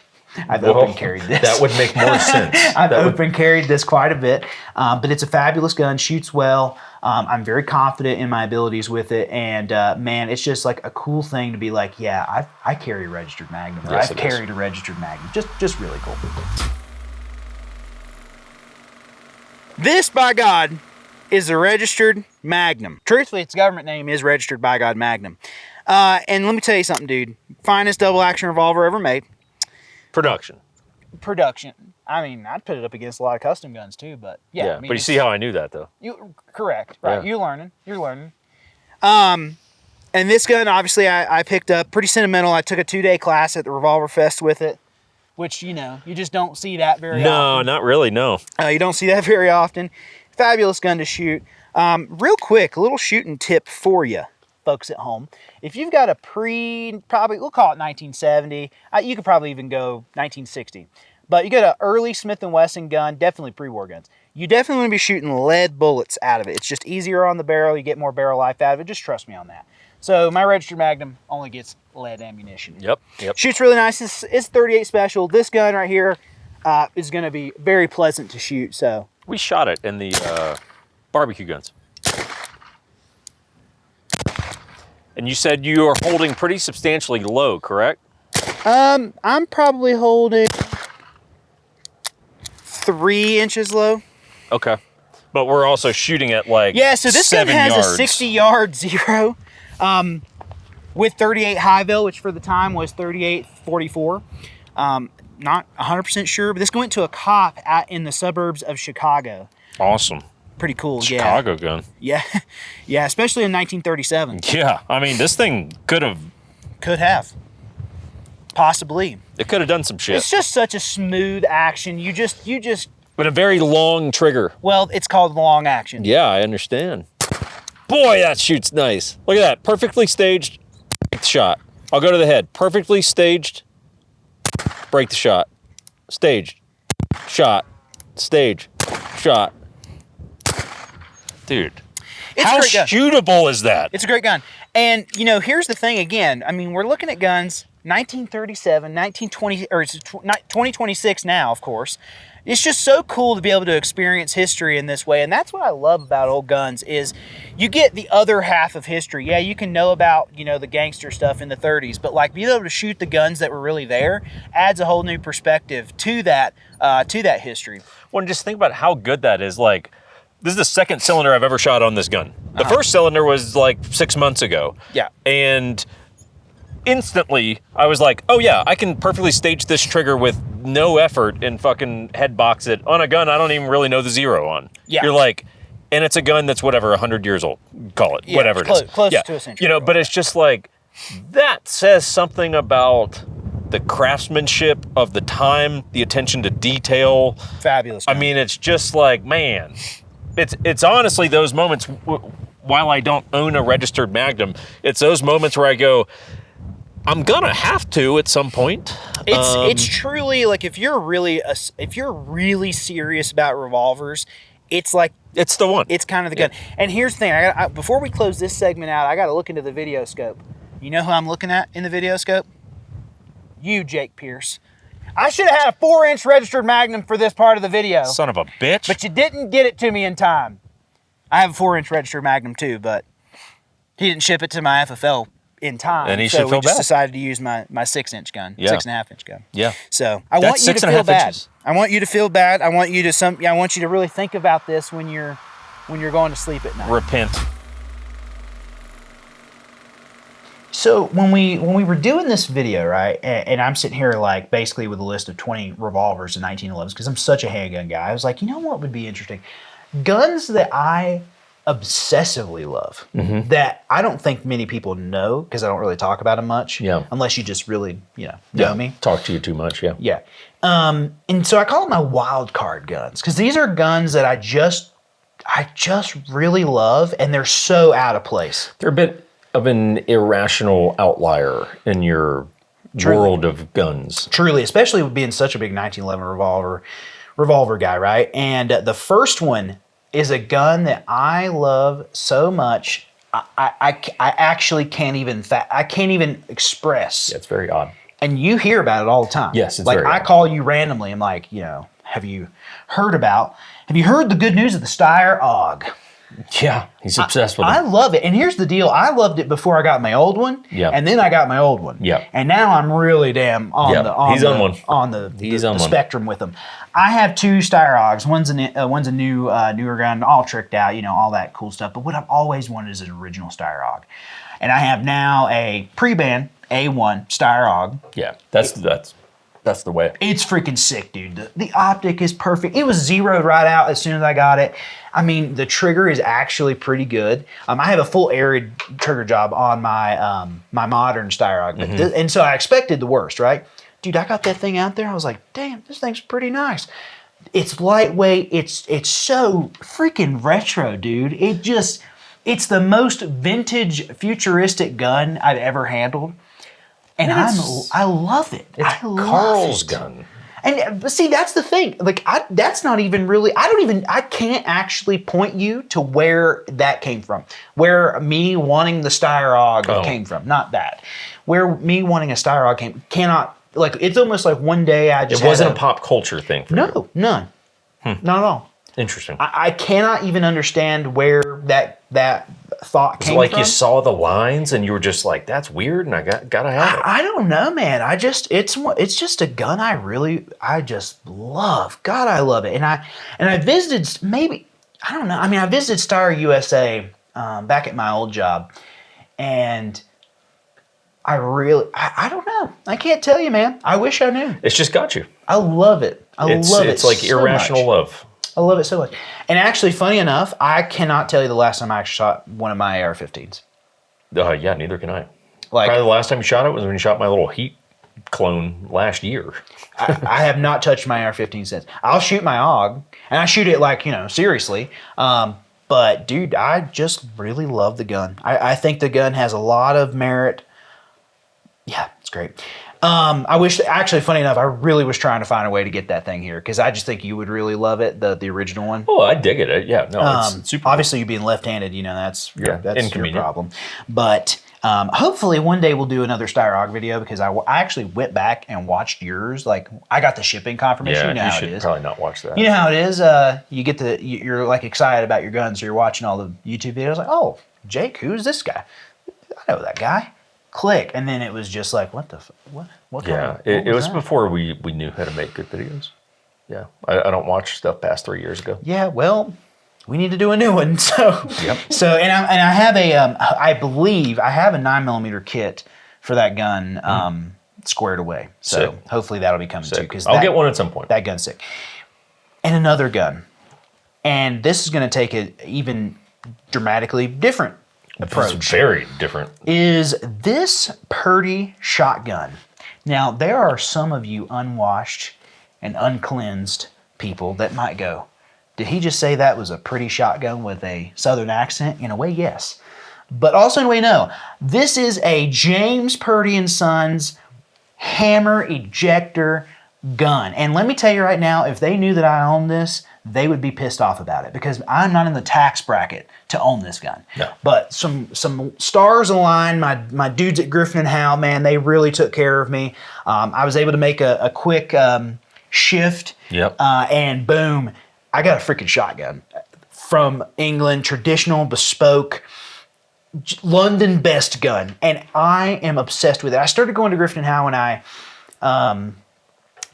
I've open carried this. That would make more sense. I've open carried this quite a bit, but it's a fabulous gun, shoots well. I'm very confident in my abilities with it, and man, it's just like a cool thing to be like, yeah, I carry a registered Magnum, or yes, I've carried a registered Magnum. Just really cool. This, by God, is a registered Magnum. Truthfully, its government name is Registered by God Magnum. And let me tell you something, dude. Finest double action revolver ever made. Production. I mean, I'd put it up against a lot of custom guns too, but yeah. I mean, but you see how I knew that though. Correct, right? Yeah. You're learning. And this gun, obviously, I picked up pretty sentimental. I took a 2-day class at the Revolver Fest with it, which you just don't see that very often. No, not really. No. You don't see that very often. Fabulous gun to shoot. Real quick, a little shooting tip for you, folks at home. If you've got a probably we'll call it 1970. You could probably even go 1960. But you got an early Smith & Wesson gun, definitely pre-war guns. You definitely want to be shooting lead bullets out of it. It's just easier on the barrel. You get more barrel life out of it. Just trust me on that. So my registered Magnum only gets lead ammunition. Yep. Shoots really nice. It's 38 special. This gun right here is going to be very pleasant to shoot. So we shot it in the barbecue guns. And you said you are holding pretty substantially low, correct? I'm probably holding 3 inches low. Okay. But we're also shooting at like so this gun has a 60-yard zero with 38 high vel, which for the time was 38.44. Not 100% sure, but this went to a cop in the suburbs of Chicago. Awesome. Pretty cool. Chicago gun. Yeah, especially in 1937. Yeah, I mean, this thing could have. Possibly. It could have done some shit. It's just such a smooth action. You just. But a very long trigger. Well, it's called long action. Yeah, I understand. Boy, that shoots nice. Look at that. Perfectly staged shot. I'll go to the head. Perfectly staged. Break the shot. Staged. Shot. Stage. Shot. Dude. How shootable is that? It's a great gun. And, here's the thing again. I mean, we're looking at guns 1937, 1920, or it's 2026 now, of course. It's just so cool to be able to experience history in this way. And that's what I love about old guns is you get the other half of history. Yeah, you can know about, the gangster stuff in the 30s, but like being able to shoot the guns that were really there adds a whole new perspective to that history. Well, just think about how good that is. Like, this is the second cylinder I've ever shot on this gun. The first cylinder was like 6 months ago. Yeah. And instantly I was like, oh yeah, I can perfectly stage this trigger with no effort and fucking head box it on a gun I don't even really know the zero on. Yeah. You're like, and it's a gun that's whatever, 100 years old, call it, whatever it is. Close to a century. But it's just like, that says something about the craftsmanship of the time, the attention to detail. Fabulous gun. I mean, it's just like, man, it's honestly those moments, while I don't own a registered Magnum, it's those moments where I go, I'm gonna have to at some point. It's truly like if you're really serious about revolvers, it's like it's the one. It's kind of the gun. And here's the thing: before we close this segment out, I got to look into the video scope. You know who I'm looking at in the video scope? You, Jake Pierce. I should have had a 4-inch registered Magnum for this part of the video. Son of a bitch. But you didn't get it to me in time. I have a 4-inch registered Magnum too, but he didn't ship it to my FFL in time. And he so should feel we just bad. decided to use my 6-inch gun, Yeah. 6.5-inch gun. Yeah. So I want you to feel bad. I want you to feel bad. I want you to really think about this when you're going to sleep at night. Repent. So when we were doing this video, right, and I'm sitting here like basically with a list of 20 revolvers and 1911s because I'm such a handgun guy. I was like, you know what would be interesting? Guns that I obsessively love that I don't think many people know because I don't really talk about them much. Yeah. Unless you just really, know me. Talk to you too much, yeah. Yeah. And so I call them my wild card guns because these are guns that I just really love and they're so out of place. They're a bit of an irrational outlier in your world of guns. Truly, especially with being such a big 1911 revolver guy, right? And the first one is a gun that I love so much. I actually can't even express. Yeah, it's very odd. And you hear about it all the time. Yes, it's like very I odd. call you randomly. I'm like, have you heard the good news of the Steyr AUG? Yeah, he's obsessed with I them. love it. And here's the deal. I loved it before I got my old one. Yeah. And then I got my old one. Yeah. And now I'm really damn on the spectrum with them. I have 2 Steyr AUGs. One's a newer gun, all tricked out, all that cool stuff. But what I've always wanted is an original Steyr AUG. And I have now a pre-ban A1 Steyr AUG. Yeah, that's the way. It's freaking sick, dude. The optic is perfect. It was zeroed right out as soon as I got it. I mean, the trigger is actually pretty good. I have a full arid trigger job on my my modern Steyr AUG, and so I expected the worst, right? Dude, I got that thing out there. I was like, damn, this thing's pretty nice. It's lightweight. It's so freaking retro, dude. It's the most vintage, futuristic gun I've ever handled. And I love it. It's Carl's gun. And see, that's the thing. Like, that's not even really. I can't actually point you to where that came from. Where me wanting the Steyr AUG came from. Not that. Where me wanting a Steyr AUG cannot. Like, it's almost like one day I just. It wasn't a pop culture thing for you. No, none. Not at all. Interesting. I cannot even understand where that thought came from. It's like you saw the lines and you were just like, "That's weird," and I gotta have it. I don't know, man. It's just a gun I just love. God, I love it. And I visited I visited Steyr USA back at my old job, and I don't know. I can't tell you, man. I wish I knew. It's just got you. I love it. It's like so irrational much. love. I love it so much. And actually, funny enough, I cannot tell you the last time I actually shot one of my AR-15s. Yeah, neither can I. Like, probably the last time you shot it was when you shot my little Heat clone last year. I have not touched my AR-15 since. I'll shoot my AUG, and I shoot it like, seriously. But, dude, I just really love the gun. I think the gun has a lot of merit. Yeah, it's great. I wish, actually, funny enough, I really was trying to find a way to get that thing here because I just think you would really love it, the original one. Oh, I dig it. Yeah, no, it's super. Obviously, you being left-handed, that's your inconvenient problem. But hopefully, one day we'll do another Steyr AUG video because I actually went back and watched yours. Like, I got the shipping confirmation. Yeah, you should probably not watch that. You know how it is. You're like excited about your gun, so you're watching all the YouTube videos. Like, oh, Jake, who's this guy? I know that guy. Click, and then it was just like, what the what? Yeah, it was before we knew how to make good videos. Yeah, I don't watch stuff past 3 years ago. Yeah, well, we need to do a new one. So, Yep. So, and I have I believe I have a 9mm kit for that gun squared away. So Sick. hopefully that'll be coming too. Because I'll get one at some point. That gun's sick. And another gun, and this is going to take an even dramatically different approach. It's very different. Is this Purdy shotgun. Now, there are some of you unwashed and uncleansed people that might go, did he just say that was a pretty shotgun with a southern accent? In a way, yes. But also in a way, no. This is a James Purdy & Sons hammer ejector gun. And let me tell you right now, if they knew that I owned this, they would be pissed off about it because I'm not in the tax bracket to own this gun. No. But some stars aligned. My dudes at Griffin and Howe, man, they really took care of me. I was able to make a quick shift. Yep. And boom, I got a freaking shotgun from England, traditional, bespoke, London best gun. And I am obsessed with it. I started going to Griffin and Howe when I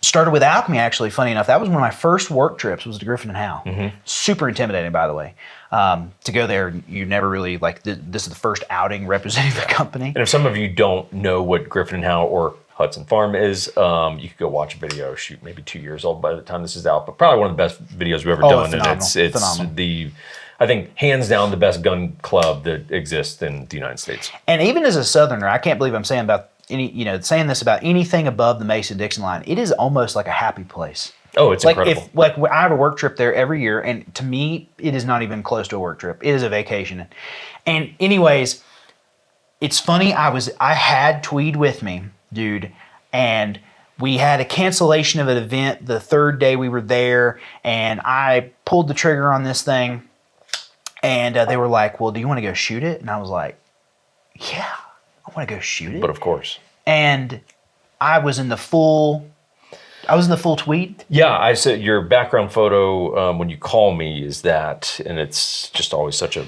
started with Alchemy, actually, funny enough. That was one of my first work trips, was to Griffin and Howe. Mm-hmm. Super intimidating, by the way. To go there, you never really, this is the first outing representing the company. And if some of you don't know what Griffin and Howe or Hudson Farm is, you could go watch a video, shoot, maybe 2 years old by the time this is out, but probably one of the best videos we've ever done. Phenomenal. And it's Phenomenal. I think, hands down, the best gun club that exists in the United States. And even as a Southerner, I can't believe I'm saying saying this about anything above the Mason-Dixon line. It is almost like a happy place. Oh, it's incredible. I have a work trip there every year, and to me, it is not even close to a work trip. It is a vacation. And anyways, it's funny. I had Tweed with me, dude, and we had a cancellation of an event the third day we were there, and I pulled the trigger on this thing, and they were like, "Well, do you want to go shoot it?" And I was like, "Yeah, I want to go shoot it." But of course. And I was in the full Tweed. Yeah, I said your background photo when you call me is that, and it's just always such a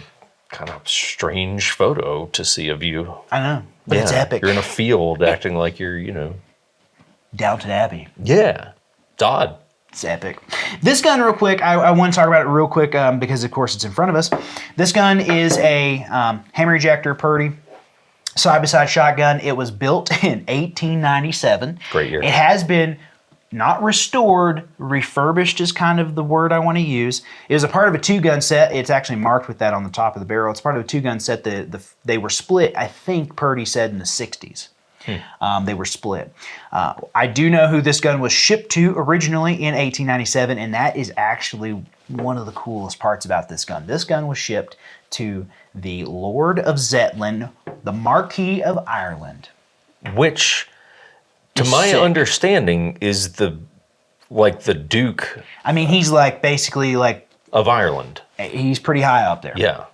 kind of strange photo to see of you. I know, but it's epic. You're in a field acting like you're, Downton Abbey. Yeah, it's odd. It's epic. This gun, real quick, I want to talk about it real quick because, of course, it's in front of us. This gun is a hammer ejector Purdy side-by-side shotgun. It was built in 1897. Great year. It has been not restored, refurbished is kind of the word I want to use. It was a part of a two-gun set. It's actually marked with that on the top of the barrel. It's part of a two-gun set. They were split, I think Purdy said, in the 60s. They were split. I do know who this gun was shipped to originally in 1897, and that is actually one of the coolest parts about this gun. This gun was shipped to the Lord of Zetland, the Marquis of Ireland. Which, to my understanding, is the Duke. I mean, he's basically of Ireland. He's pretty high up there. Yeah.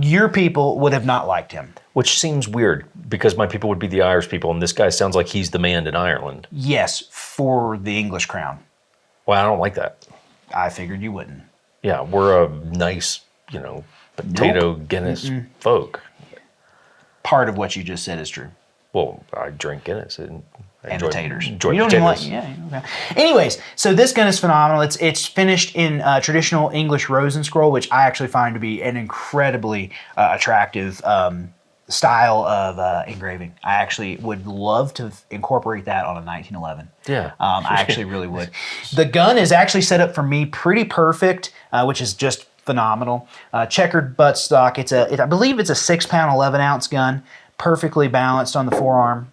Your people would have not liked him. Which seems weird because my people would be the Irish people, and this guy sounds like he's the man in Ireland. Yes, for the English crown. Well, I don't like that. I figured you wouldn't. Yeah, we're a nice, potato Guinness folk. Part of what you just said is true. Well, I drink Guinness and the taters. Enjoy you don't potatoes. even okay. Anyways, so this gun is phenomenal. It's finished in traditional English rose and scroll, which I actually find to be an incredibly attractive style of engraving. I actually would love to incorporate that on a 1911. Yeah. I actually really would. The gun is actually set up for me pretty perfect, which is just phenomenal. Checkered buttstock. I believe it's a 6-pound, 11-ounce gun, perfectly balanced on the forearm.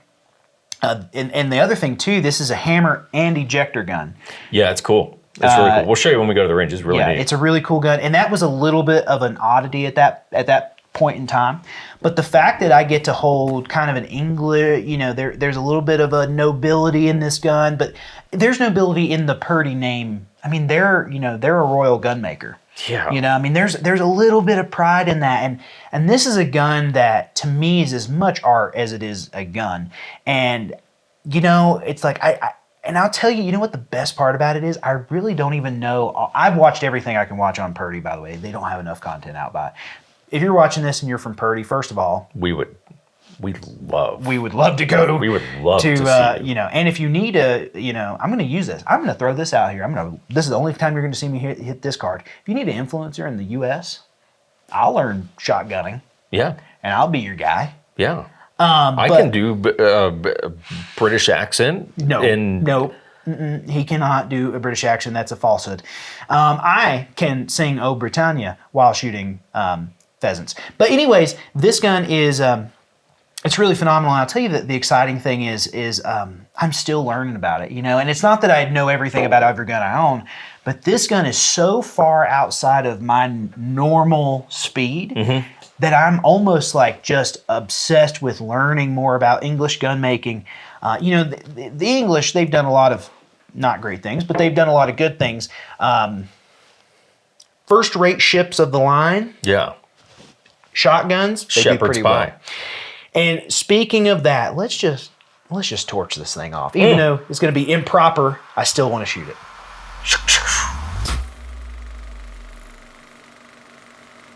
And the other thing too, this is a hammer and ejector gun. Yeah, it's cool. It's really cool. We'll show you when we go to the range. It's really neat. It's a really cool gun, and that was a little bit of an oddity at that point in time. But the fact that I get to hold kind of an English, there's a little bit of a nobility in this gun, but there's nobility in the Purdy name. I mean, they're a royal gun maker. Yeah. There's a little bit of pride in that, and this is a gun that to me is as much art as it is a gun, and it's like and I'll tell you, what the best part about it is? I really don't even know. I've watched everything I can watch on Purdy, by the way. They don't have enough content out by it. If you're watching this and you're from Purdy, first of all, we would love to go. We would love to see you. And if you need I'm going to use this. I'm going to throw this out here. This is the only time you're going to see me hit this card. If you need an influencer in the U.S., I'll learn shotgunning. Yeah. And I'll be your guy. Yeah. I can do British accent. No. He cannot do a British accent. That's a falsehood. I can sing "O Britannia" while shooting pheasants. But anyways, this gun is it's really phenomenal. And I'll tell you that the exciting thing is I'm still learning about it. And it's not that I know everything about every gun I own, but this gun is so far outside of my normal speed that I'm almost just obsessed with learning more about English gun making. The English, they've done a lot of not great things, but they've done a lot of good things. First-rate ships of the line. Yeah. Shotguns. They do Shepherd's pretty pie. well. And speaking of that, let's just torch this thing off. Even though it's going to be improper, I still want to shoot it.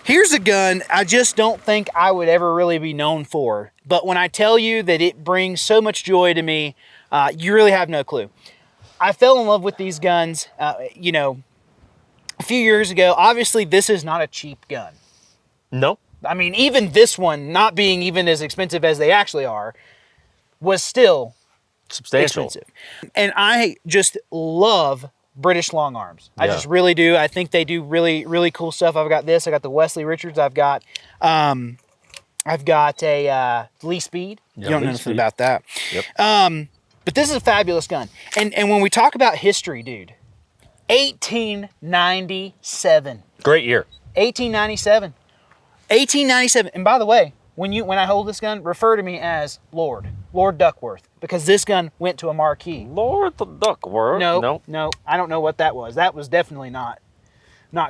Here's a gun I just don't think I would ever really be known for. But when I tell you that it brings so much joy to me, you really have no clue. I fell in love with these guns, you know, a few years ago. Obviously, this is not a cheap gun. No. I mean, even this one, not being even as expensive as they actually are, was still Substantial. expensive. And I just love British long arms. I just really do. I think they do really, really cool stuff. I've got this. I got the Wesley Richards. I've got a Lee Speed. Yeah, you don't know Lee anything Speed. about that. Yep. But this is a fabulous gun. And when we talk about history, dude, 1897. Great year. 1897. 1897. And by the way, when I hold this gun, refer to me as Lord Duckworth, because this gun went to a marquee. Lord the Duckworth. No, I don't know what that was. That was definitely not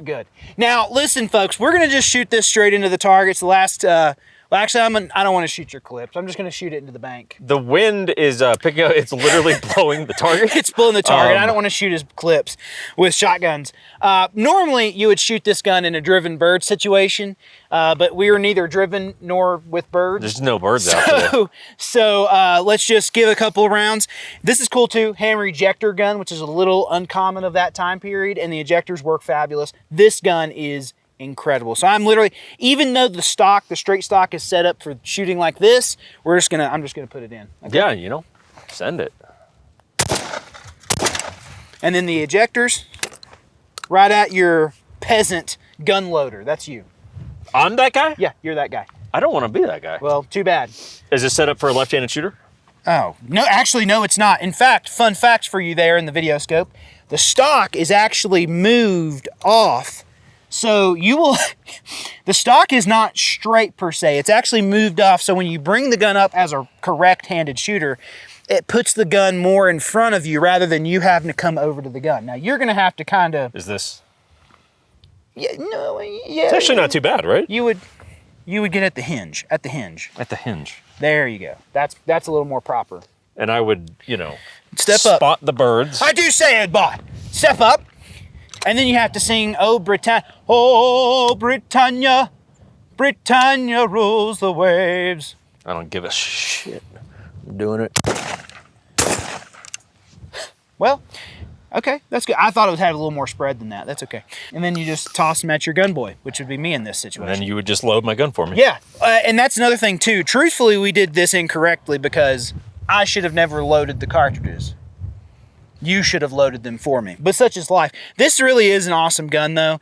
good. Now, listen, folks, we're going to just shoot this straight into the targets. The last, actually, I don't want to shoot your clips. I'm just going to shoot it into the bank. The wind is picking up. It's literally blowing the target. It's blowing the target. I don't want to shoot his clips with shotguns. Normally, you would shoot this gun in a driven bird situation, but we are neither driven nor with birds. There's no birds out there. So let's just give a couple of rounds. This is cool too. Hammer ejector gun, which is a little uncommon of that time period, and the ejectors work fabulous. This gun is incredible. So I'm literally, even though the straight stock is set up for shooting like this, I'm just gonna put it in. Okay? Yeah, you know, send it. And then the ejectors, right at your peasant gun loader. That's you. I'm that guy? Yeah, you're that guy. I don't want to be that guy. Well, too bad. Is it set up for a left-handed shooter? Oh, no, actually, no, it's not. In fact, fun facts for you there in the video scope. The stock is actually moved off. So the stock is not straight per se. It's actually moved off. So when you bring the gun up as a correct-handed shooter, it puts the gun more in front of you rather than you having to come over to the gun. Now, you're going to have to kind of... Is this? Yeah, no, yeah. It's actually not too bad, right? You would get at the hinge. At the hinge. At the hinge. There you go. That's a little more proper. And I would, you know, Step up. spot the birds. I do say it, boy. Step up. And then you have to sing, Oh, Britannia. Oh, Britannia. Britannia rules the waves. I don't give a shit. I'm doing it. Well, okay, that's good. I thought it would have a little more spread than that. That's okay. And then you just toss them at your gun boy, which would be me in this situation. And then you would just load my gun for me. Yeah, and that's another thing too. Truthfully, we did this incorrectly because I should have never loaded the cartridges. You should have loaded them for me. But such is life. This really is an awesome gun though.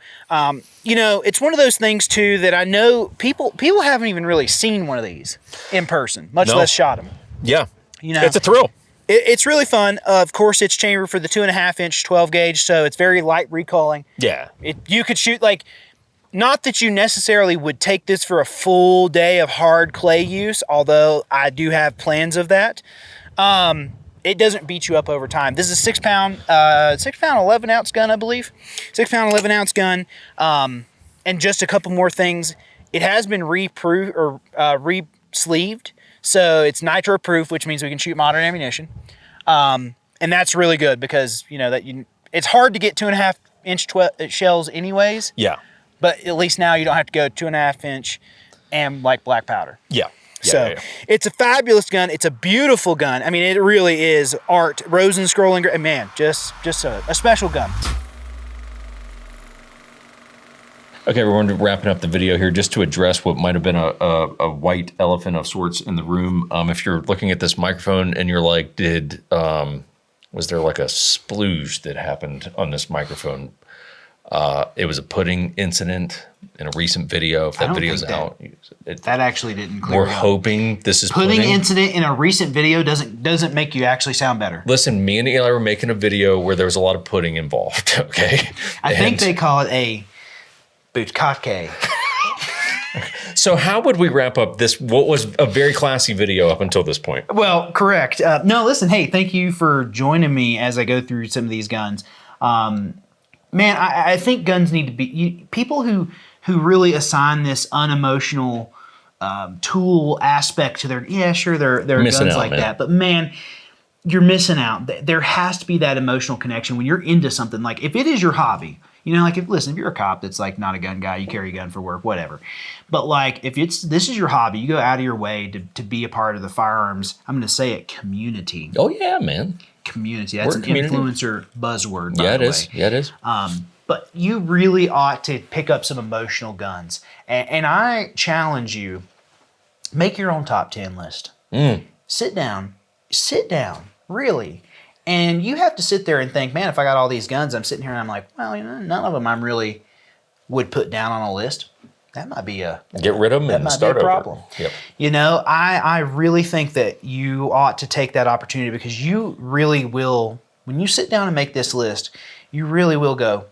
You know, it's one of those things too that I know people haven't even really seen one of these in person, much less shot them. Yeah. You know, It's a thrill. It's really fun. Of course, it's chambered for the 2.5 inch 12 gauge, so it's very light recalling. Yeah. You could shoot like, not that you necessarily would take this for a full day of hard clay use, although I do have plans of that. It doesn't beat you up over time. This is a 6 pound 11 ounce gun, I believe. 6 pound 11 ounce gun. And just a couple more things. It has been re-sleeved. So it's nitro proof, which means we can shoot modern ammunition. And that's really good because, you know, it's hard to get 2.5 inch shells anyways. Yeah. But at least now you don't have to go 2.5 inch and like black powder. Yeah. So it's a fabulous gun. It's a beautiful gun. I mean, it really is art. Rose and scrolling, man, just a special gun. Okay, we're wrapping up the video here just to address what might have been a white elephant of sorts in the room. If you're looking at this microphone and you're like, was there like a splooge that happened on this microphone? It was a pudding incident in a recent video. If that video's out, that actually didn't clear we're up. hoping this is pudding incident in a recent video doesn't make you actually sound better. Listen, me and Eli were making a video where there was a lot of pudding involved. Okay, I think they call it a bukkake. So how would we wrap up this, what was a very classy video up until this point? Well, correct. No, listen, hey, thank you for joining me as I go through some of these guns. Man, I think guns need to be, people who really assign this unemotional tool aspect to their, yeah, sure, there are Missing guns out, like man. that, but man, you're missing out. There has to be that emotional connection when you're into something. Like if it is your hobby, you know, like if you're a cop that's like not a gun guy, you carry a gun for work, whatever. But like if this is your hobby, you go out of your way to be a part of the firearms, I'm going to say it, community. Oh yeah, man. Community. That's an community. Influencer buzzword, by Yeah, the it way. is. Yeah, it is. But you really ought to pick up some emotional guns. And I challenge you, make your own top 10 list. Sit down, really. And you have to sit there and think, man, if I got all these guns, I'm sitting here and I'm like, well, you know, none of them I'm really would put down on a list. That might be Get rid of them and start be a over. problem. Yep. You know, I really think that you ought to take that opportunity because you really will, when you sit down and make this list, you really will go,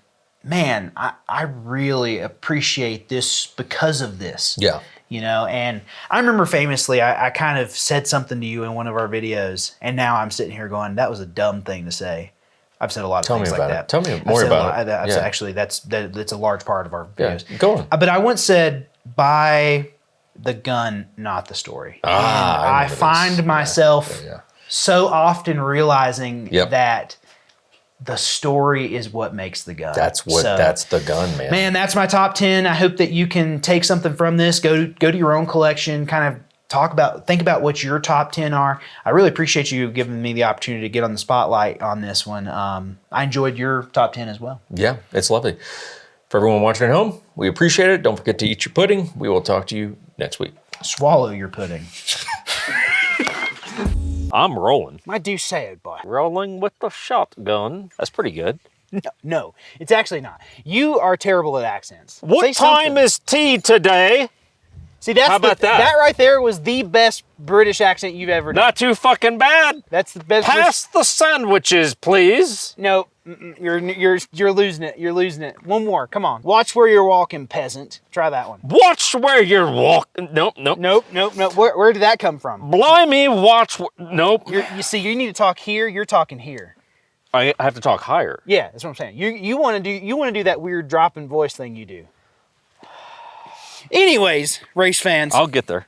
man, I really appreciate this because of this. Yeah. You know, and I remember famously, I kind of said something to you in one of our videos, and now I'm sitting here going, that was a dumb thing to say. I've said a lot of things like that. Tell me more about it. Yeah. Actually, that's a large part of our videos. Yeah, go on. But I once said, buy the gun, not the story. I I find myself so often realizing that the story is what makes the gun. That's the gun, man. Man, that's my top 10. I hope that you can take something from this, go to your own collection, kind of think about what your top 10 are. I really appreciate you giving me the opportunity to get on the spotlight on this one. I enjoyed your top 10 as well. Yeah, it's lovely. For everyone watching at home, we appreciate it. Don't forget to eat your pudding. We will talk to you next week. Swallow your pudding. I'm rolling. I do say it, boy. Rolling with the shotgun. That's pretty good. No, it's actually not. You are terrible at accents. What time is tea today? See, that's How about that? That right there was the best British accent you've ever done. Not too fucking bad. That's the best. Pass the sandwiches, please. No, you're losing it. You're losing it. One more. Come on. Watch where you're walking, peasant. Try that one. Watch where you're walking. Nope. Nope. Where did that come from? Blimey, watch. Nope. You see, you need to talk here. You're talking here. I have to talk higher. Yeah, that's what I'm saying. You want to do that weird dropping voice thing you do. Anyways, race fans. I'll get there.